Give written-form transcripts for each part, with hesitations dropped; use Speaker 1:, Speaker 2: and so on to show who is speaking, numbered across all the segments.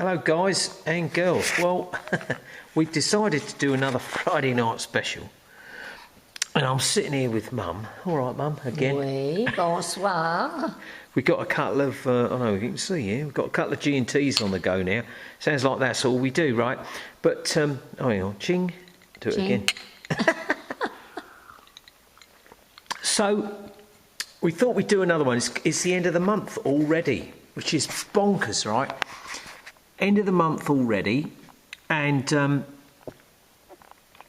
Speaker 1: Hello guys and girls. Well, we've decided to do another Friday night special. And I'm sitting here with Mum. All right, Mum, again.
Speaker 2: Oui, bonsoir.
Speaker 1: We've got a couple of, I don't know if you can see here, we've got a couple of G&Ts on the go now. Sounds like that's all we do, right? But, hang on, ching, do it
Speaker 2: Ching.
Speaker 1: again. So, we thought we'd do another one. It's the end of the month already, which is bonkers, right? End of the month already, and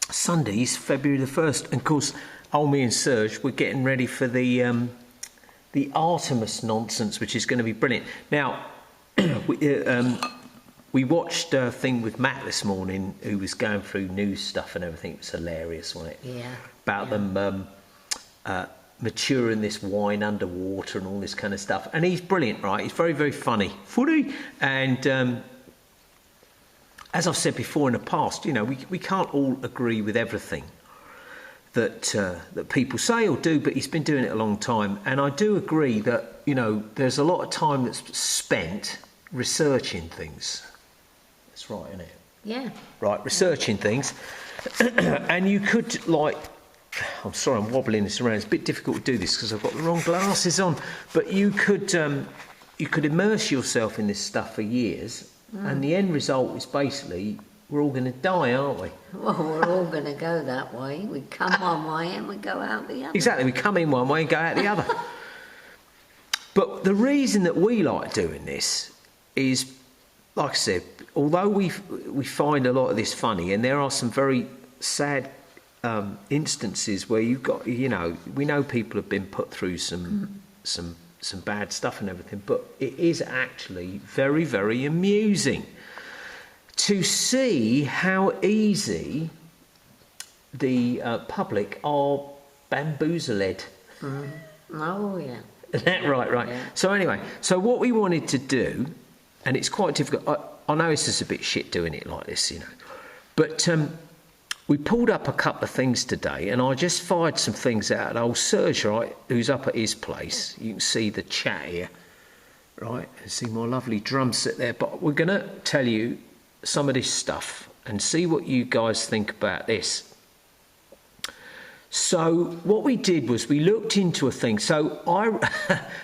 Speaker 1: Sunday's February the 1st. And of course, me and Serge, we're getting ready for the Artemis nonsense, which is going to be brilliant. Now, we watched a thing with Matt this morning, who was going through news stuff and everything. It was hilarious, wasn't it?
Speaker 2: Yeah.
Speaker 1: About them maturing this wine underwater and all this kind of stuff. And he's brilliant, right? He's very, very funny. And as I've said before in the past, you know, we can't all agree with everything that people say or do, but he's been doing it a long time. And I do agree that, you know, there's a lot of time that's spent researching things. That's right, isn't it?
Speaker 2: Yeah.
Speaker 1: Right, researching things. And you could, like, I'm sorry, I'm wobbling this around. It's a bit difficult to do this because I've got the wrong glasses on. But you could immerse yourself in this stuff for years. And the end result is basically we're all going to die, aren't we?
Speaker 2: Well, we're all going to go that way. We come one way and we go out the other.
Speaker 1: Exactly, we come in one way and go out the other. But the reason that we like doing this is, like I said, although we find a lot of this funny, and there are some very sad instances where you've got, you know, we know people have been put through some bad stuff and everything, but it is actually very, very amusing to see how easy the public are bamboozled.
Speaker 2: Oh, yeah.
Speaker 1: Isn't that right? Yeah. So anyway, so what we wanted to do, and it's quite difficult, I know this is a bit shit doing it like this, you know, but we pulled up a couple of things today, and I just fired some things out. Old Serge, right, who's up at his place. You can see the chat here, right? And see my lovely drum set there. But we're going to tell you some of this stuff and see what you guys think about this. So what we did was we looked into a thing. So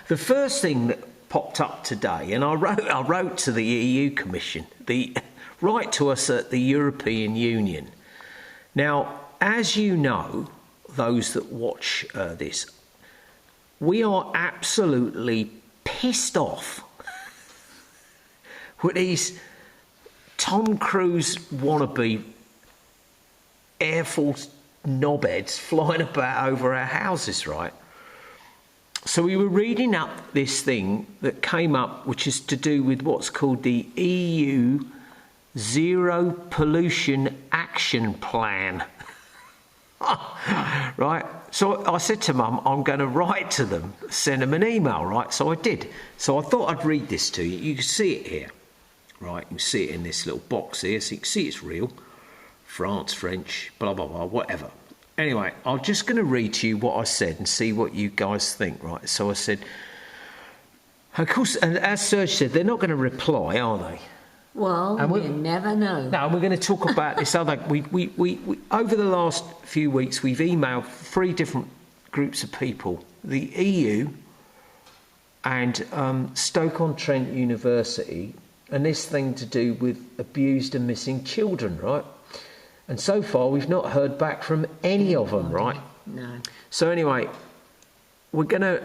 Speaker 1: the first thing that popped up today, and I wrote to the EU Commission, write to us at the European Union. Now, as you know, those that watch this, we are absolutely pissed off with these Tom Cruise wannabe Airforce knobheads flying about over our houses, right? So we were reading up this thing that came up, which is to do with what's called the EU Zero Pollution Action Plan. Right, so I said to Mum, I'm going to write to them, send them an email, right? So I did. So I thought I'd read this to you. You can see it here, right? You can see it in this little box here, so you can see it's real. France, French, blah, blah, blah, whatever. Anyway, I'm just going to read to you what I said and see what you guys think, right? So I said, of course, and as Serge said, they're not going to reply, are they?
Speaker 2: Well, you never know.
Speaker 1: No, and we're going to talk about this other. We over the last few weeks, we've emailed 3 different groups of people: the EU and Stoke-on-Trent University, and this thing to do with abused and missing children, right? And so far, we've not heard back from any of them, right?
Speaker 2: No.
Speaker 1: So anyway, we're going to.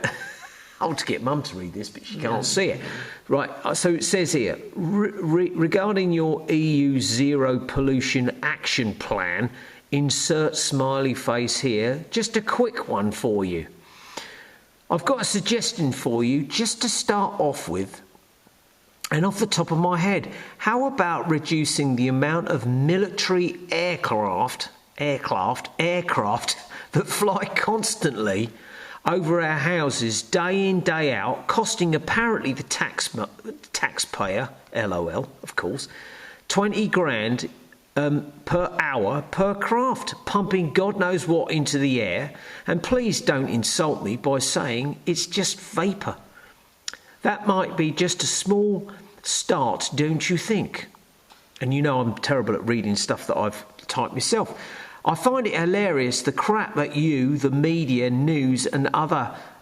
Speaker 1: I'll have to get Mum to read this, but she can't see it. Right, so it says here, regarding your EU Zero Pollution Action Plan, insert smiley face here, just a quick one for you. I've got a suggestion for you, just to start off with, and off the top of my head. How about reducing the amount of military aircraft that fly constantly over our houses day in, day out, costing apparently the taxpayer, LOL, of course, 20 grand per hour per craft, pumping God knows what into the air. And please don't insult me by saying it's just vapour. That might be just a small start, don't you think? And you know I'm terrible at reading stuff that I've typed myself. I find it hilarious, the crap that you, the media, news and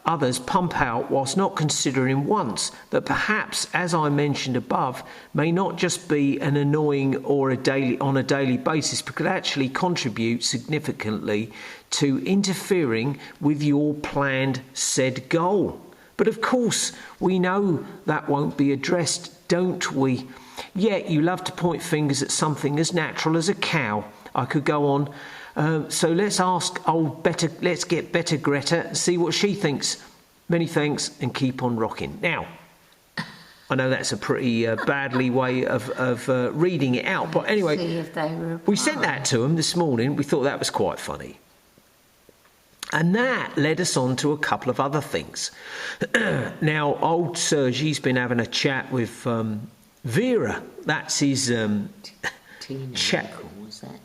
Speaker 1: others pump out whilst not considering once that perhaps, as I mentioned above, may not just be an annoying or on a daily basis, but could actually contribute significantly to interfering with your planned said goal. But of course, we know that won't be addressed, don't we? Yet you love to point fingers at something as natural as a cow. I could go on. So let's get better Greta, see what she thinks. Many thanks, and keep on rocking. Now, I know that's a pretty badly way of reading it out, but anyway, we sent that to them this morning. We thought that was quite funny. And that led us on to a couple of other things. Now, old Sergi's been having a chat with Vera. That's his chat.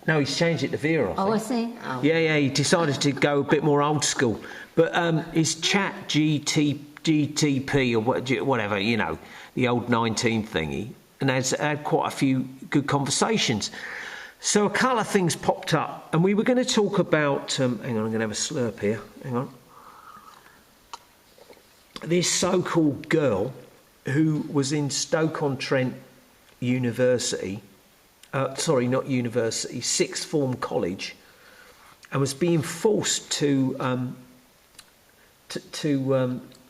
Speaker 1: No, he's changed it to Vera, I think.
Speaker 2: Oh, I see. Oh.
Speaker 1: Yeah, he decided to go a bit more old school. But his chat GTP or whatever, you know, the old 19 thingy, and has had quite a few good conversations. So a couple of things popped up, and we were going to talk about... hang on, I'm going to have a slurp here. Hang on. This so-called girl who was in Stoke-on-Trent University... sorry, not university, sixth form college, and was being forced to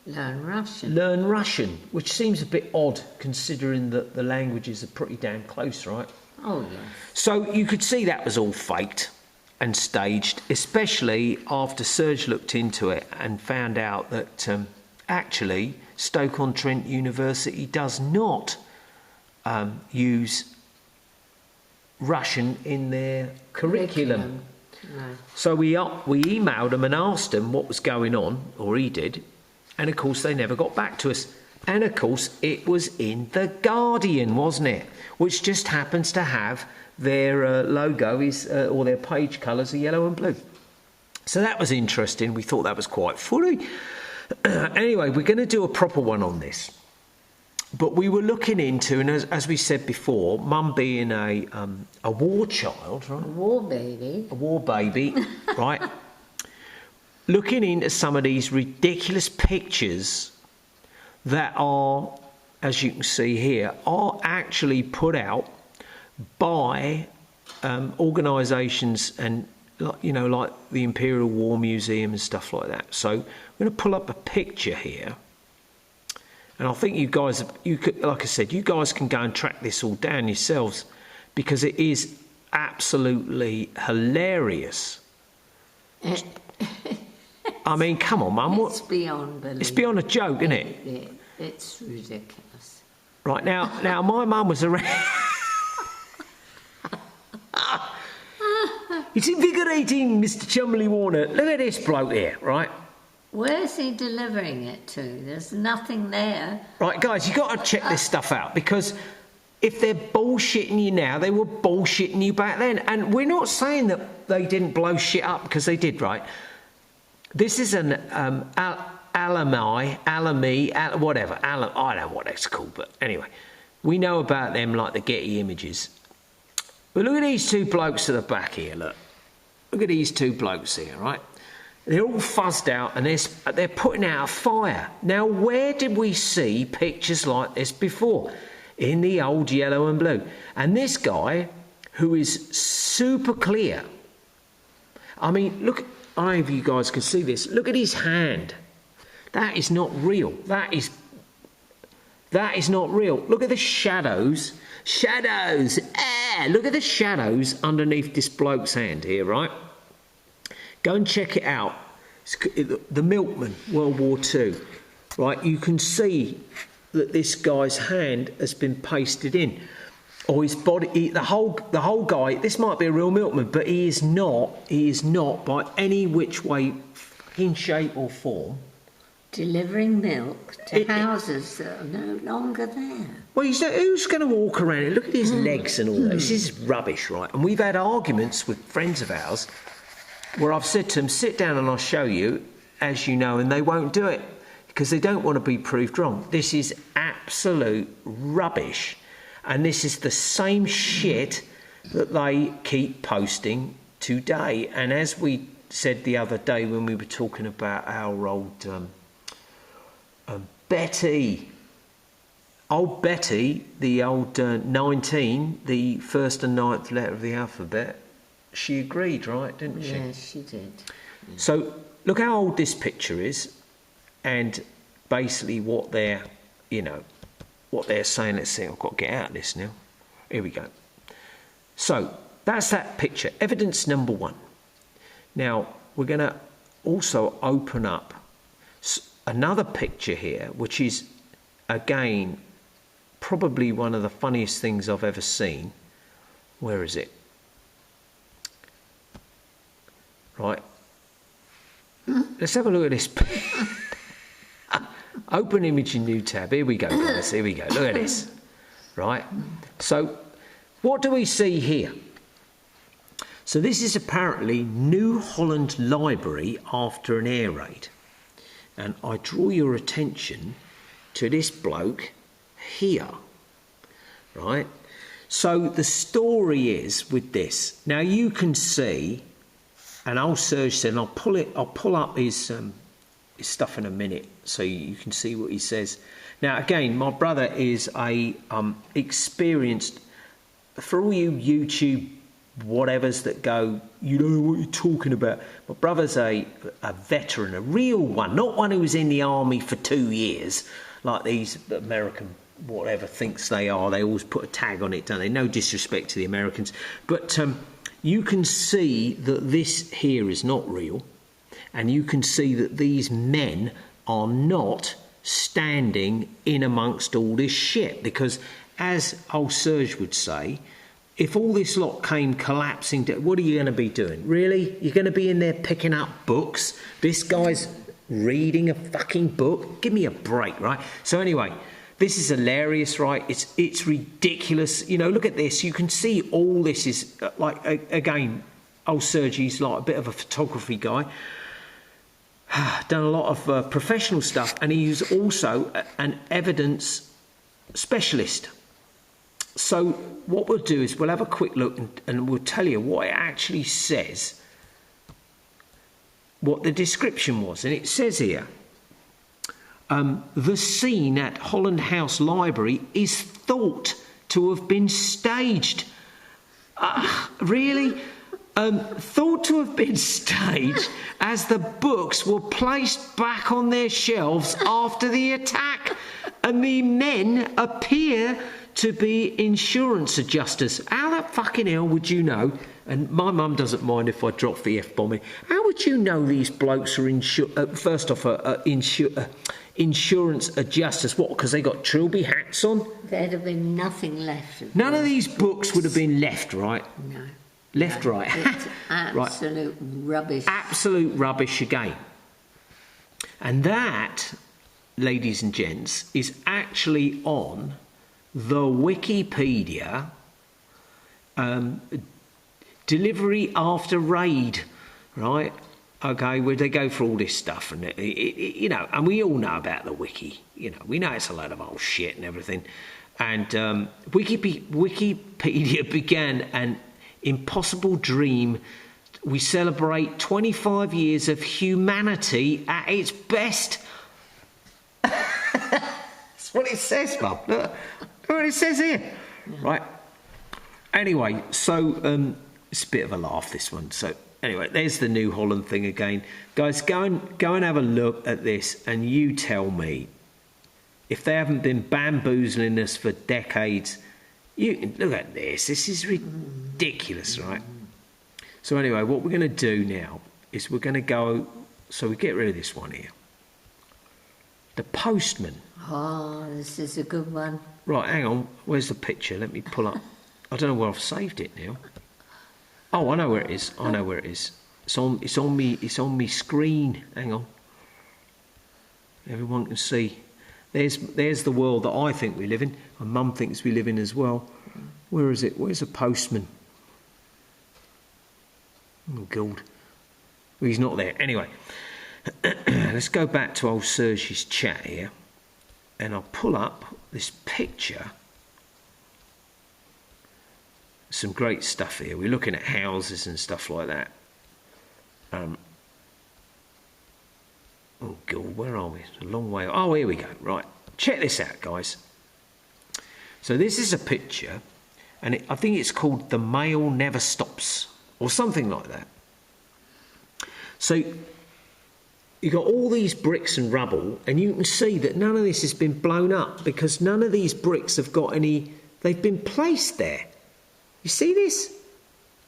Speaker 1: learn Russian, which seems a bit odd considering that the languages are pretty damn close, right?
Speaker 2: Oh, yeah.
Speaker 1: So you could see that was all faked and staged, especially after Serge looked into it and found out that actually Stoke-on-Trent University does not use Russian in their curriculum. No. So we emailed them and asked them what was going on, or he did, and of course they never got back to us. And of course it was in The Guardian, wasn't it? Which just happens to have their logo or their page colours are yellow and blue. So that was interesting. We thought that was quite funny. Anyway, we're going to do a proper one on this. But we were looking into, and as we said before, Mum being a war child, right? A war baby, right? Looking into some of these ridiculous pictures that are, as you can see here, are actually put out by organisations and, you know, like the Imperial War Museum and stuff like that. So I'm going to pull up a picture here. And I think you guys, like I said, you guys can go and track this all down yourselves, because it is absolutely hilarious. I mean, come on, Mum.
Speaker 2: It's beyond belief.
Speaker 1: It's beyond a joke, isn't it?
Speaker 2: Yeah, it's ridiculous.
Speaker 1: Right, now my mum was around... It's invigorating, Mr. Chumley Warner. Look at this bloke here, right?
Speaker 2: Where's he delivering it to? There's nothing there. Right,
Speaker 1: guys, you've got to check this stuff out, because if they're bullshitting you now, they were bullshitting you back then. And we're not saying that they didn't blow shit up, because they did, right? This is an Alamy, whatever. I don't know what it's called, but anyway. We know about them like the Getty Images. But look at these two blokes at the back here, look. Look at these two blokes here, right? They're all fuzzed out and they're putting out a fire. Now, where did we see pictures like this before? In the old yellow and blue. And this guy, who is super clear. I mean, look, I don't know if you guys can see this. Look at his hand. That is not real. That is not real. Look at the shadows. Shadows! Look at the shadows underneath this bloke's hand here, right? Go and check it out. It's the Milkman, World War II. Right, you can see that this guy's hand has been pasted in. Or his body, the whole guy, this might be a real milkman, but he is not by any which way, in shape or form.
Speaker 2: Delivering milk to houses that are no longer there.
Speaker 1: Well, who's going to walk around and look at his legs and all that? This is rubbish, right? And we've had arguments with friends of ours where I've said to them, sit down and I'll show you, as you know, and they won't do it. because they don't want to be proved wrong. This is absolute rubbish. And this is the same shit that they keep posting today. And as we said the other day when we were talking about our old Betty, old Betty, the old 19, the first and ninth letter of the alphabet, she agreed, right, didn't she?
Speaker 2: Yeah, she did. Yeah.
Speaker 1: So look how old this picture is, and basically what they're, what they're saying. Let's see, I've got to get out of this now. Here we go. So that's that picture, evidence number one. Now we're going to also open up another picture here, which is again probably one of the funniest things I've ever seen. Where is it? Right. Let's have a look at this. Open image in new tab. Here we go, guys. Here we go. Look at this. Right. So what do we see here? So this is apparently New Holland Library after an air raid. And I draw your attention to this bloke here. Right. So the story is with this. Now you can see, and I'll search it, and I'll pull up his stuff in a minute so you can see what he says. Now again, my brother is a experienced, for all you YouTube whatevers that go, you don't know what you're talking about. My brother's a veteran, a real one, not one who was in the army for 2 years like these American whatever thinks they are. They always put a tag on it, don't they? No disrespect to the Americans, but you can see that this here is not real, and you can see that these men are not standing in amongst all this shit, because as old Serge would say, if all this lot came collapsing down, what are you going to be doing? Really? You're going to be in there picking up books? This guy's reading a fucking book? Give me a break, right? So anyway, this is hilarious, right? It's ridiculous. Look at this. You can see all this is, again, old Sergey's like a bit of a photography guy. Done a lot of professional stuff, and he's also an evidence specialist. So what we'll do is we'll have a quick look and we'll tell you what it actually says, what the description was. And it says here, the scene at Holland House Library is thought to have been staged. Really? Thought to have been staged as the books were placed back on their shelves after the attack, and the men appear to be insurance adjusters. How the fucking hell would you know? And my mum doesn't mind if I drop the F-bombing. How would you know these blokes are insurance adjusters? What, because they got trilby hats on?
Speaker 2: There'd have been nothing left.
Speaker 1: None of these books would have been left, right?
Speaker 2: No.
Speaker 1: Left,
Speaker 2: no,
Speaker 1: right.
Speaker 2: It's absolute rubbish.
Speaker 1: Absolute rubbish again. And that, ladies and gents, is actually on the Wikipedia delivery after raid, right? Okay, where they go for all this stuff, and and we all know about the wiki. We know it's a load of old shit and everything. And Wikipedia began an impossible dream. We celebrate 25 years of humanity at its best. That's what it says, Bob. Look what it says here. Right. Anyway, so it's a bit of a laugh, this one. So anyway, there's the New Holland thing again. Guys, go and have a look at this, and you tell me if they haven't been bamboozling us for decades. You look at this. This is ridiculous, right? So anyway, what we're going to do now is we're going to go. So we get rid of this one here. The postman.
Speaker 2: Oh, this is a good one.
Speaker 1: Right, hang on. Where's the picture? Let me pull up. I don't know where I've saved it now. Oh, I know where it is. I know where it is. It's on me screen. Hang on. Everyone can see. There's the world that I think we live in. My mum thinks we live in as well. Where is it? Where's the postman? Oh God. Well, he's not there. Anyway. let's go back to old Serge's chat here, and I'll pull up this picture. Some great stuff here. We're looking at houses and stuff like that. Oh God, where are we? It's a long way. Oh, here we go. Right, check this out, guys. So this is a picture, and I think it's called "The Mail Never Stops" or something like that. So you've got all these bricks and rubble, and you can see that none of this has been blown up because none of these bricks have got any. They've been placed there. You see this?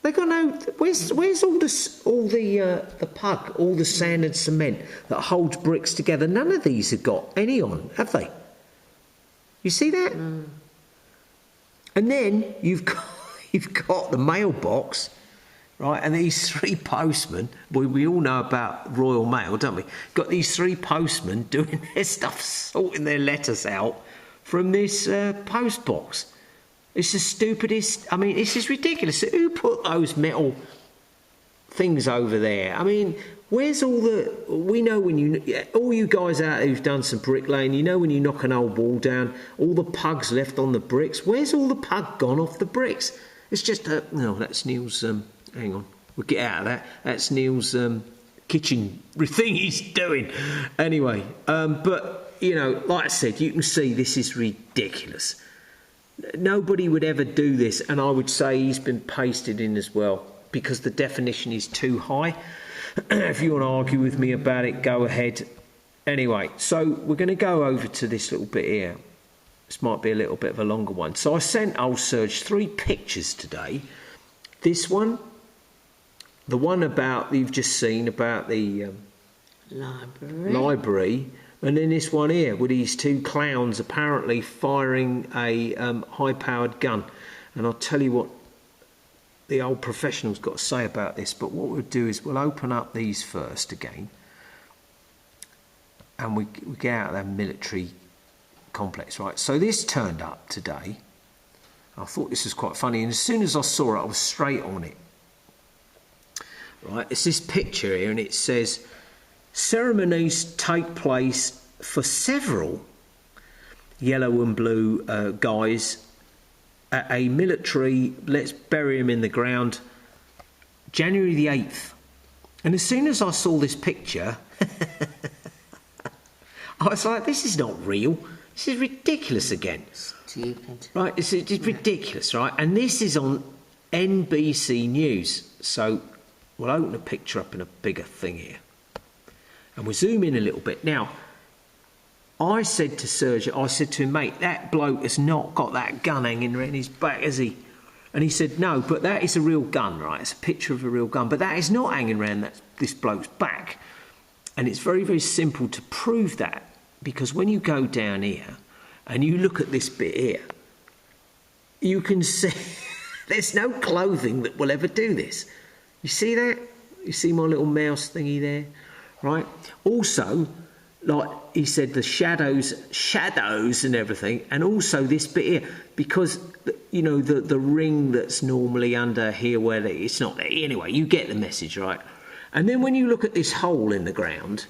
Speaker 1: They got no. Where's all the pug, all the sand and cement that holds bricks together? None of these have got any on, have they? You see that? Mm. And then you've got the mailbox, right? And these three postmen. We all know about Royal Mail, don't we? Got these three postmen doing their stuff, sorting their letters out from this post box. It's the stupidest. I mean, this is ridiculous. Who put those metal things over there? I mean, where's all the? We know when all you guys out there who've done some bricklaying, you know when you knock an old wall down, all the pugs left on the bricks. Where's all the pug gone off the bricks? It's just no. That's Neil's. Hang on, we'll get out of that. That's Neil's kitchen thing he's doing. Anyway, but you know, like I said, you can see this is ridiculous. Nobody would ever do this, and I would say he's been pasted in as well because the definition is too high. If you want to argue with me about it, go ahead. Anyway, so we're going to go over to this little bit here. This might be a little bit of a longer one. So I sent old Serge 3 pictures today. This one, the one about you've just seen about the library. And then this one here with these 2 clowns apparently firing a high-powered gun. And I'll tell you what the old professional's got to say about this. But what we'll do is we'll open up these first again. And we get out of that military complex, right? So this turned up today. I thought this was quite funny. And as soon as I saw it, I was straight on it. Right, it's this picture here and it says... Ceremonies take place for several yellow and blue guys at a military, let's bury him in the ground, January the 8th. And as soon as I saw this picture, I was like, this is not real. This is ridiculous again.
Speaker 2: Stupid.
Speaker 1: Right, it's ridiculous, right? And this is on NBC News. So we'll open the picture up in a bigger thing here. And we'll zoom in a little bit. Now, I said to Serge, I said to him, mate, that bloke has not got that gun hanging around his back, has he? And he said, no, but that is a real gun, right? It's a picture of a real gun. But that is not hanging around this bloke's back. And it's very, very simple to prove that. Because when you go down here and you look at this bit here, you can see there's no clothing that will ever do this. You see that? You see my little mouse thingy there? Right. Also, like he said, the shadows and everything, and also this bit here, because you know the ring that's normally under here where it's not there. Anyway, you get the message, right? And then when you look at this hole in the ground,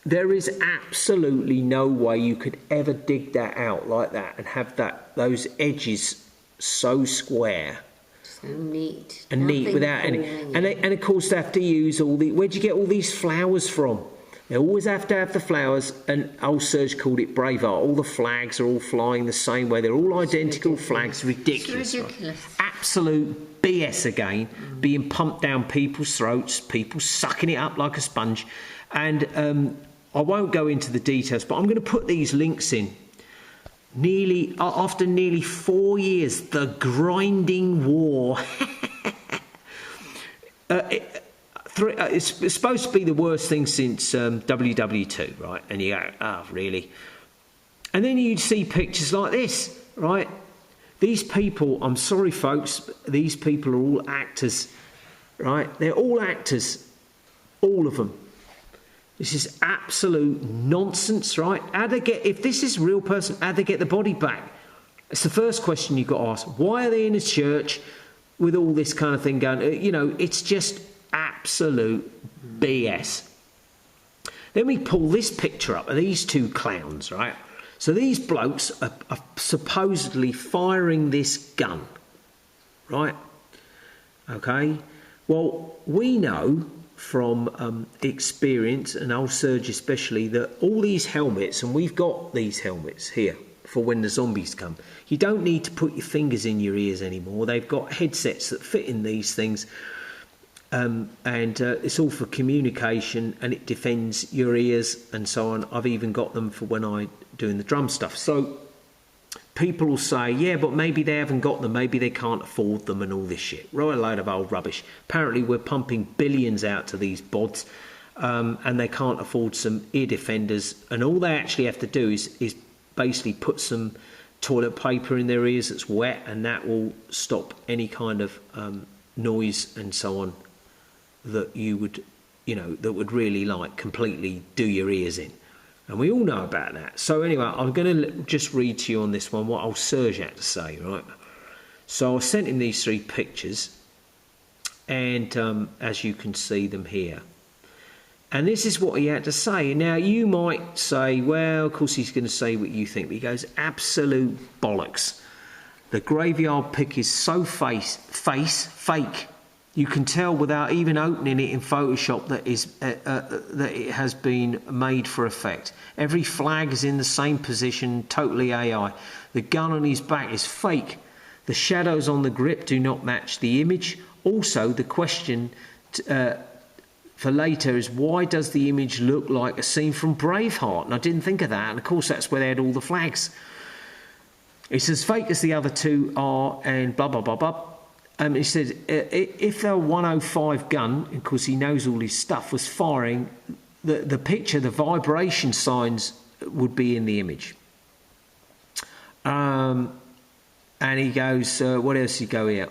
Speaker 1: there is absolutely no way you could ever dig that out like that and have those edges so square.
Speaker 2: Neat
Speaker 1: and neat without any, and of course they have to use all the. Where'd you get all these flowers from? They always have to have the flowers, and old Serge called it Braveheart. All the flags are all flying the same way. They're all identical flags. Ridiculous. It's ridiculous. Right? Absolute BS again, being pumped down people's throats, people sucking it up like a sponge. And I won't go into the details, but I'm going to put these links in. After nearly 4 years, the grinding war. It's supposed to be the worst thing since WW2, right? And you go, oh, really? And then you'd see pictures like this, right? These people, I'm sorry, folks, these people are all actors, right? They're all actors, all of them. This is absolute nonsense, right? How they get, if this is a real person, how they get the body back? It's the first question you've got to ask. Why are they in a church with all this kind of thing going? You know, it's just absolute BS. Then we pull this picture up of these two clowns, right? So these blokes are supposedly firing this gun, right? Okay. Well, we know from experience, and old Serge especially, that all these helmets, and we've got these helmets here for when the zombies come, you don't need to put your fingers in your ears anymore. They've got headsets that fit in these things, and it's all for communication, and it defends your ears and so on. I've even got them for when I'm doing the drum stuff. So people will say, yeah, but maybe they haven't got them, maybe they can't afford them and all this shit. Right, a load of old rubbish. Apparently we're pumping billions out to these bods, and they can't afford some ear defenders, and all they actually have to do is basically put some toilet paper in their ears that's wet, and that will stop any kind of noise and so on that you would, that would really like completely do your ears in. And we all know about that. So anyway, I'm going to just read to you on this one what old Serge had to say, right? So I sent him these 3 pictures, and as you can see them here. And this is what he had to say. Now, you might say, well, of course he's going to say what you think. But he goes, absolute bollocks. The graveyard pic is so fake. You can tell without even opening it in Photoshop that it has been made for effect. Every flag is in the same position, totally AI. The gun on his back is fake. The shadows on the grip do not match the image. Also, the question for later is, why does the image look like a scene from Braveheart? And I didn't think of that. And of course, that's where they had all the flags. It's as fake as the other 2 are, and blah, blah, blah, blah. He said, if the 105 gun, because he knows all his stuff, was firing, the picture, the vibration signs would be in the image. And he goes, what else did he go here?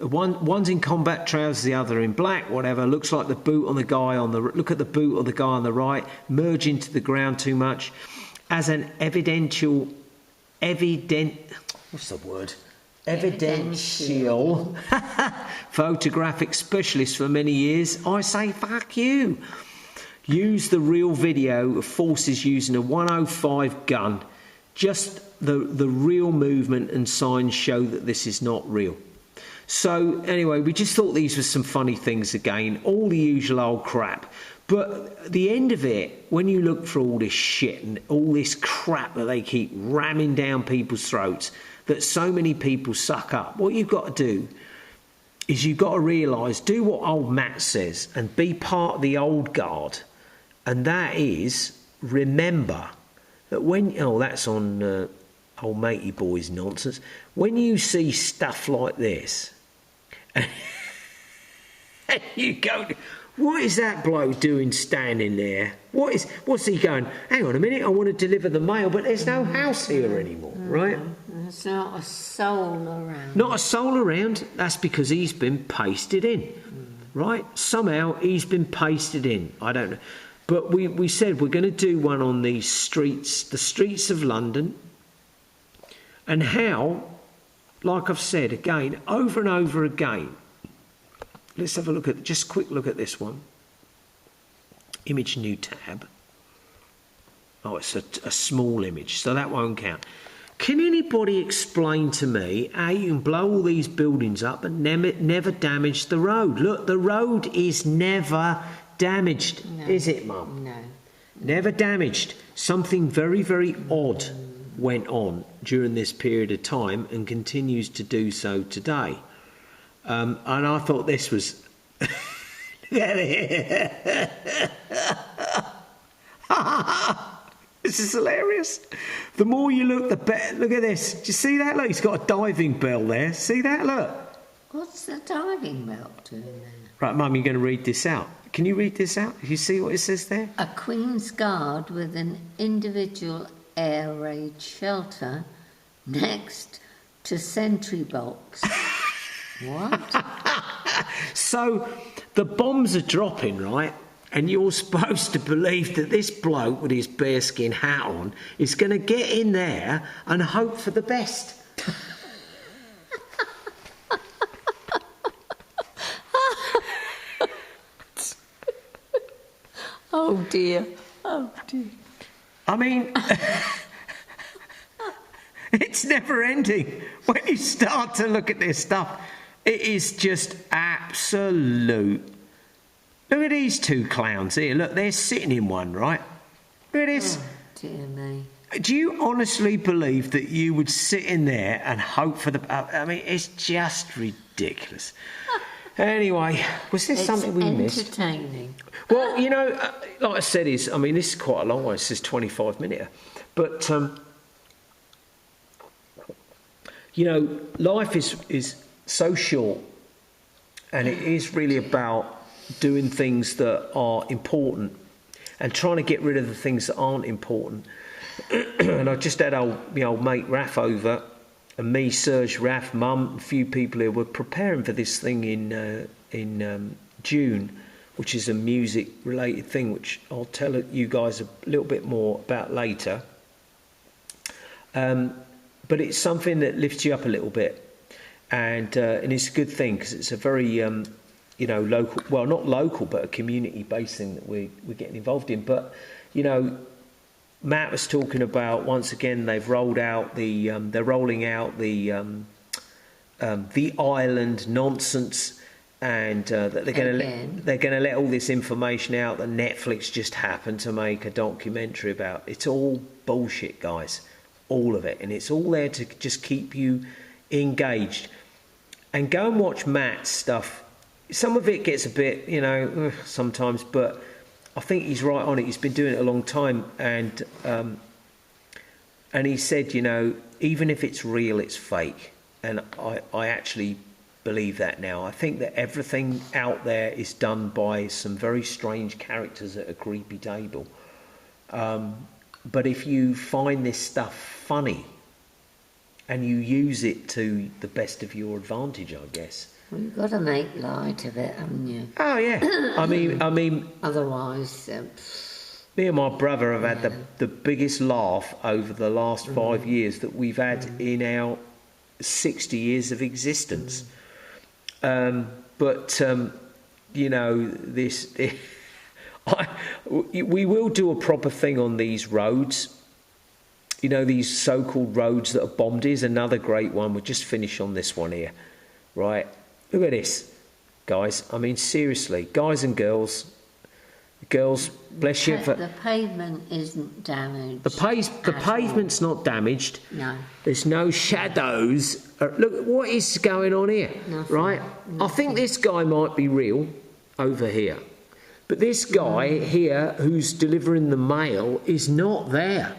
Speaker 1: One's in combat trousers, the other in black, whatever. Looks like the boot on the guy on the... Look at the boot of the guy on the right. Merge into the ground too much. As an evidential... What's the word? Evidential photographic specialist for many years, I say fuck you. Use the real video of forces using a 105 gun. Just the real movement and signs show that this is not real. So anyway, we just thought these were some funny things again, all the usual old crap. But at the end of it, when you look for all this shit and all this crap that they keep ramming down people's throats, that so many people suck up, what you've got to do is you've got to realise, do what old Matt says and be part of the old guard. And that is, remember that when... Oh, that's on old matey boy's nonsense. When you see stuff like this, and you go... What is that bloke doing standing there? What's he going, hang on a minute, I want to deliver the mail, but there's no house here anymore, right?
Speaker 2: There's not a soul around.
Speaker 1: Not a soul around. That's because he's been pasted in, right? Somehow he's been pasted in. I don't know. But we said we're going to do one on these streets, the streets of London, and how, like I've said again, over and over again. Let's have a look at, just a quick look at this one. Image new tab. Oh, it's a small image, so that won't count. Can anybody explain to me how you can blow all these buildings up and never damage the road? Look, the road is never damaged, is it, Mum?
Speaker 2: No.
Speaker 1: Never damaged. Something very, very odd went on during this period of time and continues to do so today. And I thought this was... This is hilarious. The more you look, the better. Look at this. Do you see that? Look, he's got a diving bell there. See that? Look.
Speaker 2: What's the diving bell doing there?
Speaker 1: Right, Mum, you're going to read this out. Can you read this out? You see what it says there?
Speaker 2: A Queen's Guard with an individual air raid shelter next to sentry box. What?
Speaker 1: So the bombs are dropping, right? And you're supposed to believe that this bloke with his bearskin hat on is going to get in there and hope for the best.
Speaker 2: Oh Oh dear. Oh dear.
Speaker 1: I mean, it's never ending. When you start to look at this stuff, it is just absolute. Look at these two clowns here. Look, they're sitting in one, right? Look at this.
Speaker 2: Oh, dear me.
Speaker 1: Do you honestly believe that you would sit in there and hope for the... I mean, it's just ridiculous. Anyway, was there something we missed?
Speaker 2: It's entertaining.
Speaker 1: Well, you know, like I said, this is quite a long one. It says 25 minutes. But, you know, life is so short, and it is really about doing things that are important and trying to get rid of the things that aren't important. And I just had my old mate Raf over, and me, Serge, Raf, Mum, a few people here were preparing for this thing in June, which is a music-related thing, which I'll tell you guys a little bit more about later. But it's something that lifts you up a little bit, and it's a good thing because it's a very you know, local, well, not local, but a community-based thing that we're getting involved in. But you know, Matt was talking about, once again, they've rolled out they're rolling out the island nonsense, and that they're going to let all this information out that Netflix just happened to make a documentary about. It's all bullshit, guys, all of it, and it's all there to just keep you engaged. And go and watch Matt's stuff. Some of it gets a bit, you know, sometimes, but I think he's right on it. He's been doing it a long time, and he said, you know, even if it's real, it's fake, and I actually believe that now. I think that everything out there is done by some very strange characters at a creepy table. But if you find this stuff funny and you use it to the best of your advantage, I guess.
Speaker 2: Well, you've got to make light of it, haven't you?
Speaker 1: Oh yeah. I mean.
Speaker 2: Otherwise,
Speaker 1: me and my brother have had the biggest laugh over the last 5 years that we've had in our 60 years of existence. But you know, we will do a proper thing on these roads. You know, these so-called roads that are bombed. Here's another great one. We'll just finish on this one here. Right. Look at this, guys. I mean, seriously, guys and girls. Girls, bless you.
Speaker 2: The pavement isn't damaged.
Speaker 1: The pavement's not damaged.
Speaker 2: No.
Speaker 1: There's no shadows. Look, what is going on here?
Speaker 2: Nothing.
Speaker 1: Right?
Speaker 2: Nothing.
Speaker 1: I think this guy might be real over here. But this guy here who's delivering the mail is not there.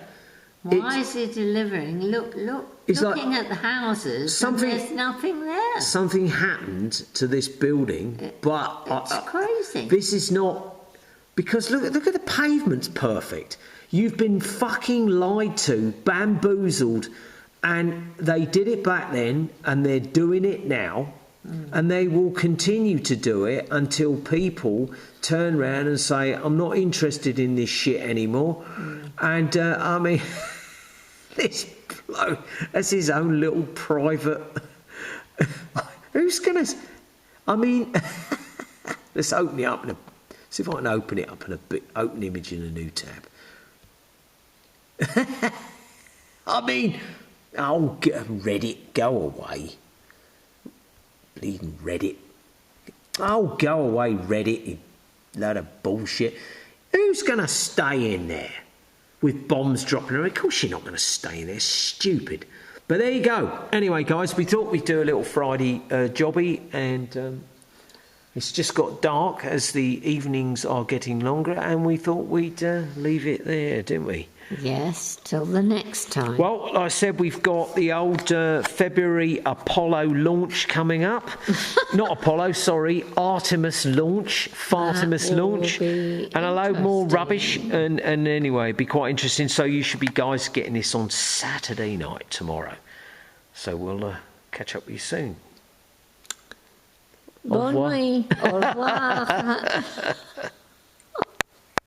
Speaker 2: Why is he delivering? Looking at the houses, and there's nothing there.
Speaker 1: Something happened to this building, but
Speaker 2: it's crazy.
Speaker 1: This is not, because look at the pavement's perfect. You've been fucking lied to, bamboozled, and they did it back then, and they're doing it now, and they will continue to do it until people turn around and say, I'm not interested in this shit anymore. And I mean, this bloke has his own little private. Who's gonna? I mean, let's open it up. See if I can open it up in open image in a new tab. I mean, oh, Reddit, go away. Bleeding Reddit. Oh, go away, Reddit, you load of bullshit. Who's going to stay in there with bombs dropping around? Of course you're not going to stay in there, stupid. But there you go. Anyway, guys, we thought we'd do a little Friday jobby, and it's just got dark as the evenings are getting longer, and we thought we'd leave it there, didn't we?
Speaker 2: Yes, till the next time.
Speaker 1: Well, like I said, we've got the old February Apollo launch coming up. Not Apollo, sorry, Artemis launch, Fartimus launch, and a load more rubbish. And anyway, it'd be quite interesting. So you should be, guys, getting this on Saturday night tomorrow. So we'll catch up with you soon.
Speaker 2: Au revoir. Au revoir.